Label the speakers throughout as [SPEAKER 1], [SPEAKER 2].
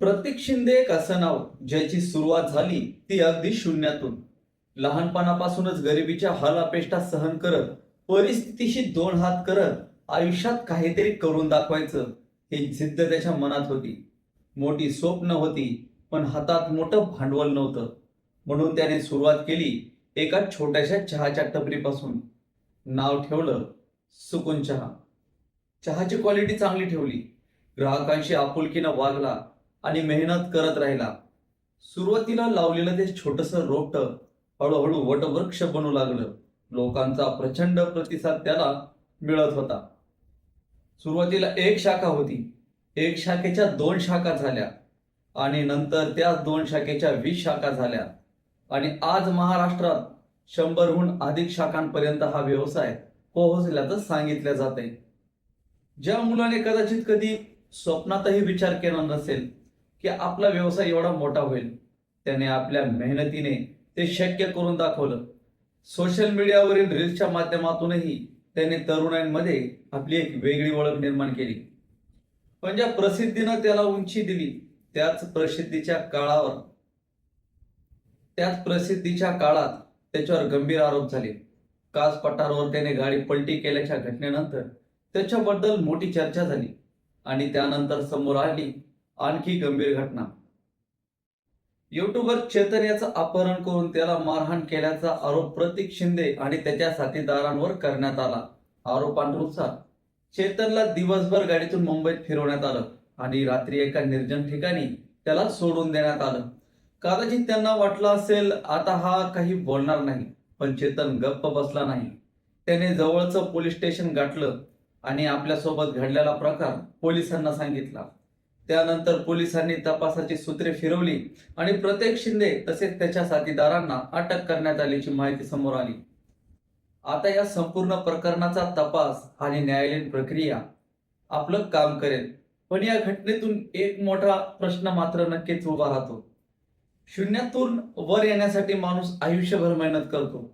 [SPEAKER 1] प्रतीक शिंदे एक असं नाव ज्याची सुरुवात झाली ती अगदी शून्यातून. लहानपणापासूनच गरिबीच्या हाल-अपेष्टा सहन करत, परिस्थितीशी दोन हात करत आयुष्यात काहीतरी करून दाखवायचं ही जिद्द त्याच्या मनात होती. मोठी स्वप्न होती, पण हातात मोठं भांडवल नव्हतं. म्हणून त्याने सुरुवात केली एका छोट्याशा चहाच्या टपरीपासून. नाव ठेवलं सुकून चहा. चहाची क्वालिटी चांगली ठेवली, ग्राहकांशी आपुलकीनं वागला आणि मेहनत करत राहिला. सुरुवातीला लावलेलं ते छोटंसं रोपटं हळूहळू वटवृक्ष बनू लागलं. लोकांचा प्रचंड प्रतिसाद त्याला मिळत होता. सुरुवातीला एक शाखा होती, एक शाखेच्या 2 शाखा झाल्या आणि नंतर त्या 2 शाखेच्या 20 शाखा झाल्या आणि आज महाराष्ट्रात 100हून अधिक शाखांपर्यंत हा व्यवसाय पोहोचल्याचं सांगितलं जातंय. ज्या मुलाने कदाचित कधी स्वप्नातही विचार केला नसेल की आपला व्यवसाय एवढा मोठा होईल, त्याने आपल्या मेहनतीने ते शक्य करून दाखवलं. सोशल मीडियावरील रील्सच्या माध्यमातूनही त्याने तरुणांमध्ये आपली एक वेगळी ओळख निर्माण केली. पण ज्या प्रसिद्धीनं त्याला उंची दिली, त्याच प्रसिद्धीच्या काळात त्याच्यावर गंभीर आरोप झाले. कास पठारावर त्याने गाडी पलटी केल्याच्या घटनेनंतर त्याच्याबद्दल मोठी चर्चा झाली आणि त्यानंतर समोर आली आणखी गंभीर घटना. युट्यूबर चेतन याचं अपहरण करून त्याला मारहाण केल्याचा आरोप प्रतीक शिंदे आणि त्याच्या साथीदारांवर करण्यात आला. आरोपांनुसार चेतनला दिवसभर गाडीतून मुंबईत फिरवण्यात आलं आणि रात्री एका निर्जन ठिकाणी त्याला सोडून देण्यात आलं. कदाचित त्यांना वाटलं असेल आता हा काही बोलणार नाही, पण चेतन गप्प बसला नाही. त्याने जवळचं पोलीस स्टेशन गाठलं आणि आपल्यासोबत घडलेला प्रकार पोलिसांना सांगितला. त्यानंतर पोलिसांनी तपासाची सूत्रे फिरवली आणि प्रतीक शिंदे तसेच त्याच्या साथीदारांना अटक करण्यात आल्याची माहिती समोर आली. आता या संपूर्ण प्रकरणाचा तपास आणि न्यायालयीन प्रक्रिया आपलं काम करेल. पण या घटनेतून एक मोठा प्रश्न मात्र नक्कीच उभा राहतो. शून्यातून वर येण्यासाठी माणूस आयुष्यभर मेहनत करतो,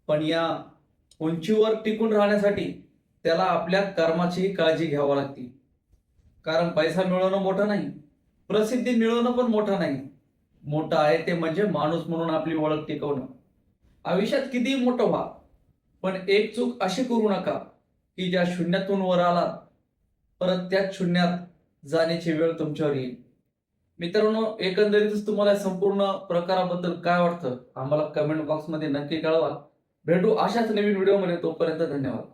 [SPEAKER 1] पण या उंचीवर टिकून राहण्यासाठी त्याला आपल्या कर्माचीही काळजी घ्यावी लागते. कारण पैसा मिळवणं मोठं नाही, प्रसिद्धी मिळवणं पण मोठं नाही. मोठं आहे ते म्हणजे माणूस म्हणून आपली ओळख टिकवणं. आयुष्यात कितीही मोठं व्हा, पण एक चूक अशी करू नका की ज्या शून्यातून वर आलात परत त्याच शून्यात जाण्याची वेळ तुमच्यावर येईल. मित्रांनो, एकंदरीतच तुम्हाला संपूर्ण प्रकाराबद्दल काय वाटतं आम्हाला कमेंट बॉक्समध्ये नक्की कळवा. भेटू अशाच नवीन व्हिडिओमध्ये. तोपर्यंत धन्यवाद.